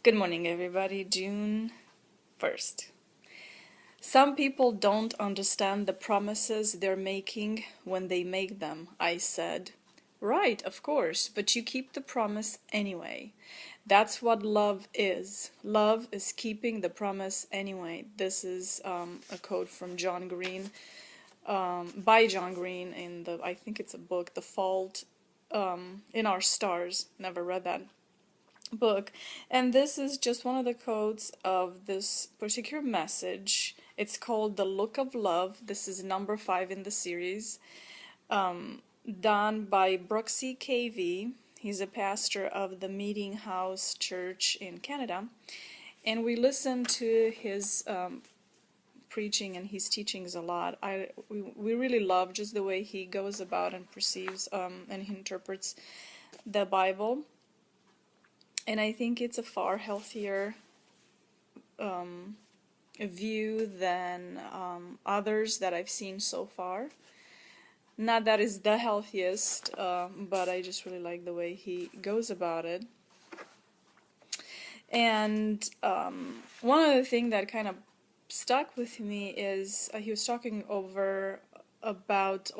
Good morning, everybody. June 1st. Some people don't understand the promises they're making when they make them, I said. Right, of course, but you keep the promise anyway. That's what love is. Love is keeping the promise anyway. This is a quote from John Green, by John Green in I think it's a book, The Fault in Our Stars. Never read that book, and this is just one of the quotes of this particular message. It's called The Look of Love. This is number 5 in the series, done by Bruxy Covey. He's a pastor of the Meeting House Church in Canada, and we listen to his preaching and his teachings a lot. We really love just the way he goes about and perceives and he interprets the Bible. And I think it's a far healthier view than others that I've seen so far. Not that it's the healthiest, but I just really like the way he goes about it. And one other thing that kind of stuck with me is he was talking about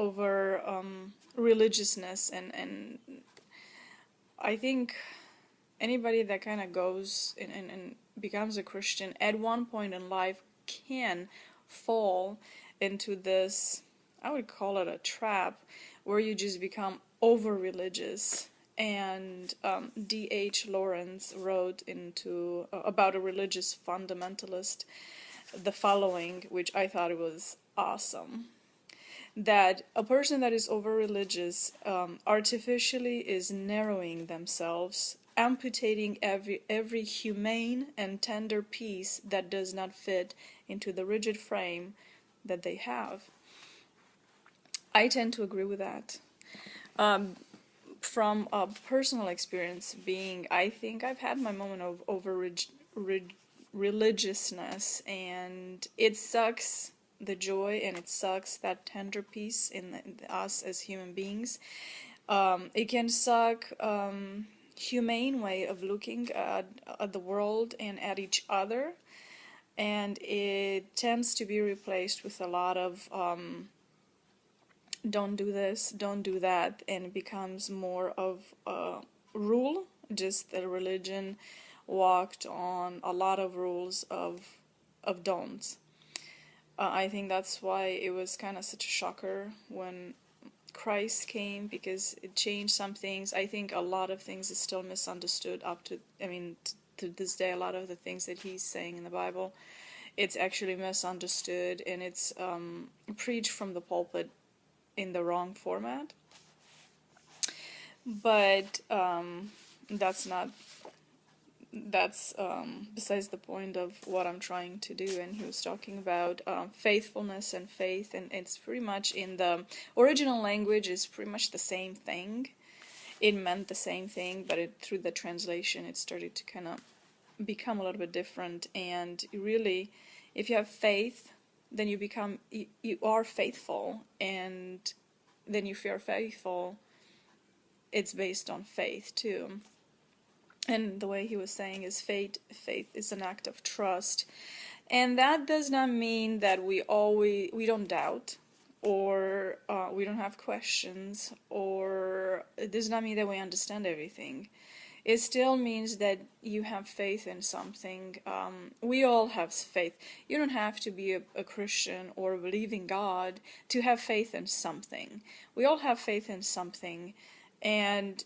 religiousness, and I think anybody that kind of goes and becomes a Christian at one point in life can fall into this, I would call it a trap, where you just become over-religious. And D.H. Lawrence wrote about a religious fundamentalist the following, which I thought it was awesome. That a person that is over-religious artificially is narrowing themselves, amputating every humane and tender piece that does not fit into the rigid frame that they have. I tend to agree with that. From a personal experience I think I've had my moment of religiousness, and it sucks the joy, and it sucks that tender piece in us as human beings. It can suck humane way of looking at the world and at each other, and it tends to be replaced with a lot of don't do this, don't do that, and it becomes more of a rule. Just the religion walked on a lot of rules of don'ts. I think that's why it was kind of such a shocker when Christ came, because it changed some things. I think a lot of things is still misunderstood to this day. A lot of the things that he's saying in the Bible, it's actually misunderstood, and it's preached from the pulpit in the wrong format. But that's besides the point of what I'm trying to do. And he was talking about faithfulness and faith, and it's pretty much in the original language is pretty much the same thing. It meant the same thing, but through the translation it started to kind of become a little bit different. And really, if you have faith, then you are faithful, and then if you're faithful, it's based on faith too. And the way he was saying is faith is an act of trust. And that does not mean that we don't doubt, or we don't have questions, or it does not mean that we understand everything. It still means that you have faith in something. We all have faith. You don't have to be a Christian or believe in God to have faith in something. We all have faith in something. And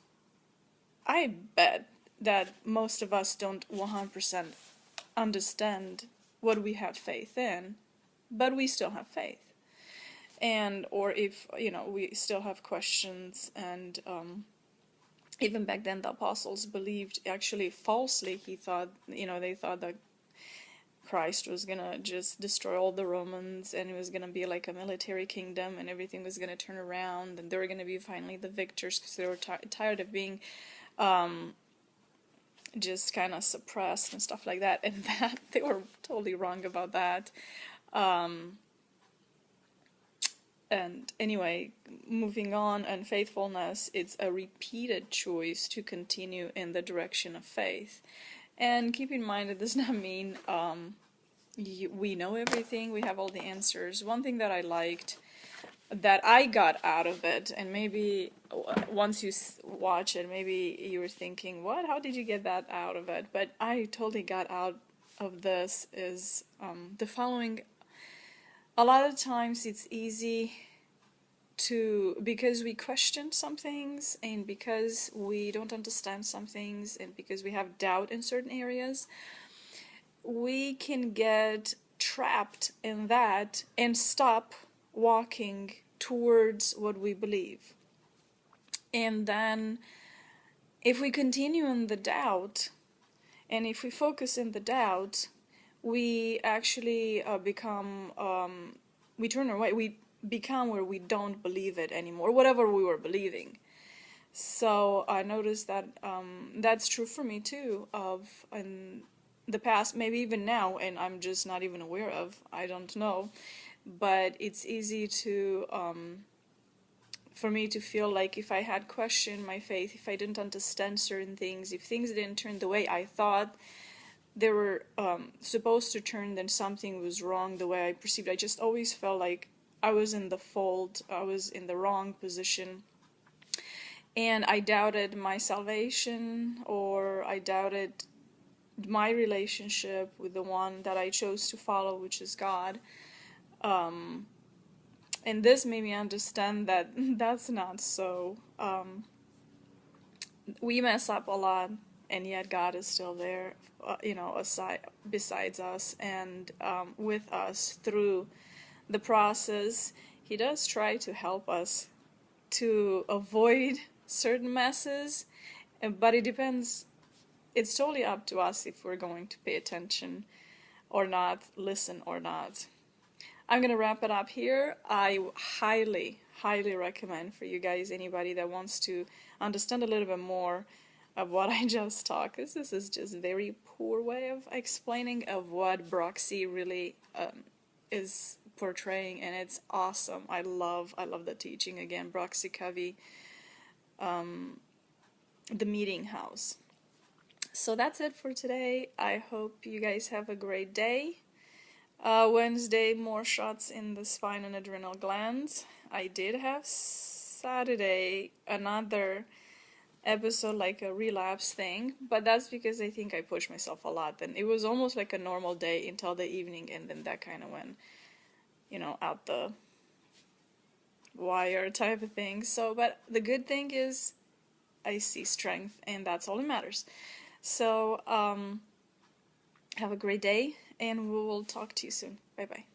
I bet that most of us don't 100% understand what we have faith in, but we still have faith. And or if we still have questions, and even back then the apostles believed, actually falsely, they thought that Christ was gonna just destroy all the Romans, and it was gonna be like a military kingdom, and everything was gonna turn around, and they were gonna be finally the victors, because they were tired of being just kind of suppressed and stuff like that. And that they were totally wrong about that. And anyway, moving on, and faithfulness, it's a repeated choice to continue in the direction of faith. And keep in mind, it does not mean we know everything, we have all the answers. One thing that I liked, that I got out of it, and maybe once you watch it, maybe you were thinking, what? How did you get that out of it? But I totally got out of this is the following. A lot of times it's easy to, because we question some things, and because we don't understand some things, and because we have doubt in certain areas, we can get trapped in that and stop walking towards what we believe. And then if we continue in the doubt, and if we focus in the doubt, we actually become, we turn away, we become where we don't believe it anymore, whatever we were believing. So I noticed that that's true for me too, of in the past, maybe even now, and I'm just not even aware of, I don't know, but it's easy to, for me to feel like if I had questioned my faith, if I didn't understand certain things, if things didn't turn the way I thought they were supposed to turn, then something was wrong the way I perceived. I just always felt like I was in the fault, I was in the wrong position, and I doubted my salvation, or I doubted my relationship with the one that I chose to follow, which is God. And this made me understand that that's not so. We mess up a lot, and yet God is still there, besides us, and with us through the process. He does try to help us to avoid certain messes, but it depends. It's totally up to us if we're going to pay attention or not, listen or not. I'm going to wrap it up here. I highly, highly recommend for you guys, anybody that wants to understand a little bit more of what I just talked, because this is just a very poor way of explaining of what Bruxy really is portraying, and it's awesome. I love the teaching. Again, Bruxy Covey, The Meeting House. So that's it for today. I hope you guys have a great day. Wednesday, more shots in the spine and adrenal glands. I did have Saturday another episode, like a relapse thing, but that's because I think I pushed myself a lot, and it was almost like a normal day until the evening, and then that kind of went, out the wire type of thing. So, but the good thing is I see strength, and that's all that matters. So, have a great day, and we will talk to you soon. Bye-bye.